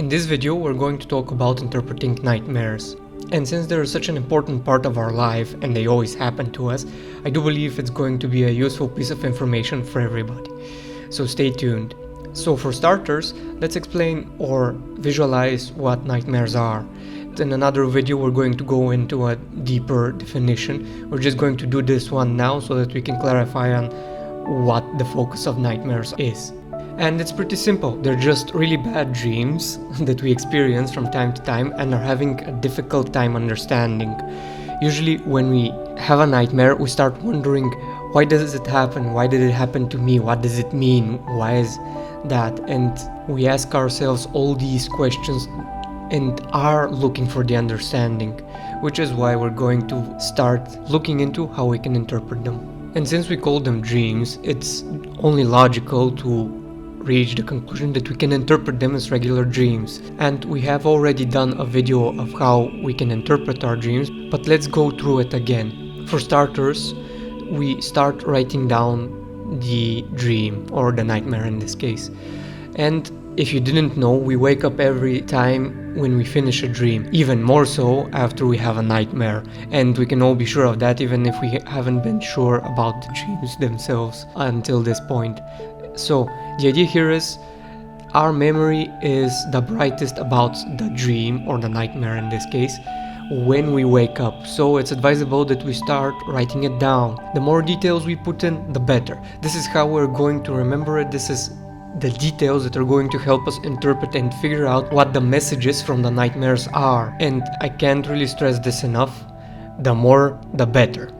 In this video we're going to talk about interpreting nightmares. And since they're such an important part of our life and they always happen to us, I do believe it's going to be a useful piece of information for everybody. So stay tuned. So for starters, let's explain or visualize what nightmares are. In another video we're going to go into a deeper definition. We're just going to do this one now so that we can clarify on what the focus of nightmares is. And it's pretty simple. They're just really bad dreams that we experience from time to time and are having a difficult time understanding. Usually when we have a nightmare, we start wondering, why does it happen? Why did it happen to me? What does it mean? Why is that? And we ask ourselves all these questions and are looking for the understanding, which is why we're going to start looking into how we can interpret them. And since we call them dreams, it's only logical to reach the conclusion that we can interpret them as regular dreams. And we have already done a video of how we can interpret our dreams, but let's go through it again. For starters, we start writing down the dream, or the nightmare in this case. And if you didn't know, we wake up every time when we finish a dream, even more so after we have a nightmare. And we can all be sure of that, even if we haven't been sure about the dreams themselves until this point. So the idea here is our memory is the brightest about the dream, or the nightmare in this case, when we wake up. So it's advisable that we start writing it down. The more details we put in, the better. This is how we're going to remember it. This is the details that are going to help us interpret and figure out what the messages from the nightmares are. And I can't really stress this enough. The more, the better.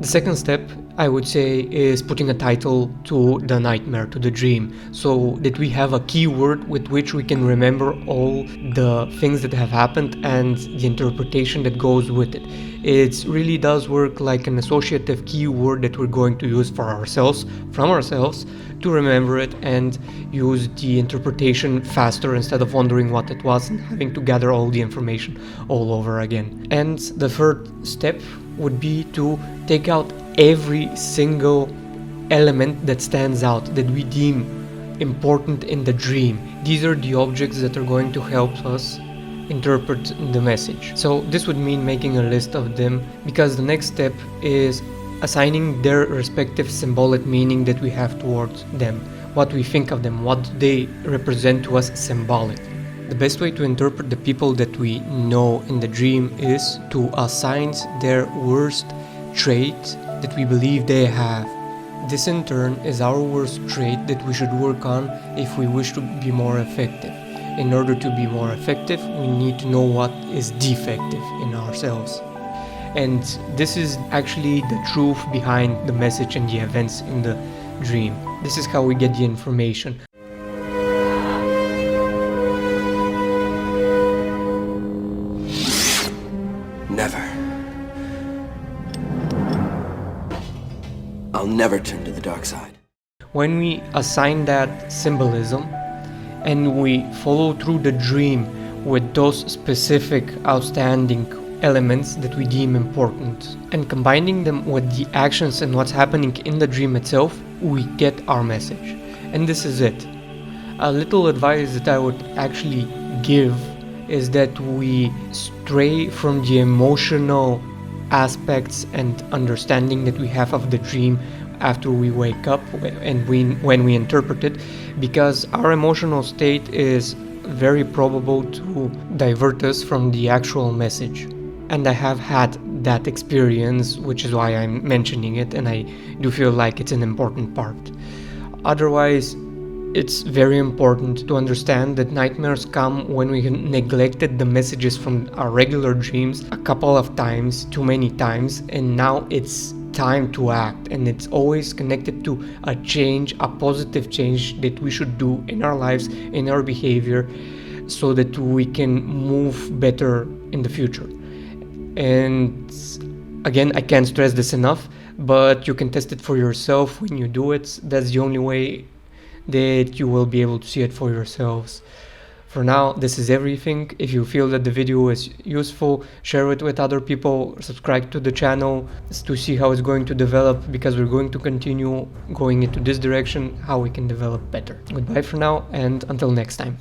The second step, I would say, is putting a title to the nightmare, to the dream, so that we have a keyword with which we can remember all the things that have happened and the interpretation that goes with it. It really does work like an associative keyword that we're going to use for ourselves, from ourselves, to remember it and use the interpretation faster instead of wondering what it was and having to gather all the information all over again. And the third step would be to take out every single element that stands out, that we deem important in the dream. These are the objects that are going to help us interpret the message. So this would mean making a list of them, because the next step is assigning their respective symbolic meaning that we have towards them, what we think of them, what they represent to us symbolically. The best way to interpret the people that we know in the dream is to assign their worst trait that we believe they have. This in turn is our worst trait that we should work on if we wish to be more effective. In order to be more effective, we need to know what is defective in ourselves. And this is actually the truth behind the message and the events in the dream. This is how we get the information. Never. I'll never turn to the dark side. When we assign that symbolism and we follow through the dream with those specific outstanding elements that we deem important, and combining them with the actions and what's happening in the dream itself, we get our message. And this is it. A little advice that I would actually give is that we stray from the emotional aspects and understanding that we have of the dream after we wake up and when we interpret it, because our emotional state is very probable to divert us from the actual message. And I have had that experience, which is why I'm mentioning it, and I do feel like it's an important part. Otherwise, it's very important to understand that nightmares come when we neglected the messages from our regular dreams a couple of times, too many times, and now it's time to act. And it's always connected to a change, a positive change that we should do in our lives, in our behavior, so that we can move better in the future. And again, I can't stress this enough, but you can test it for yourself when you do it. That's the only way that you will be able to see it for yourselves. For now, this is everything. If you feel that the video is useful, share it with other people, subscribe to the channel to see how it's going to develop, because we're going to continue going into this direction, how we can develop better. Goodbye for now, and until next time.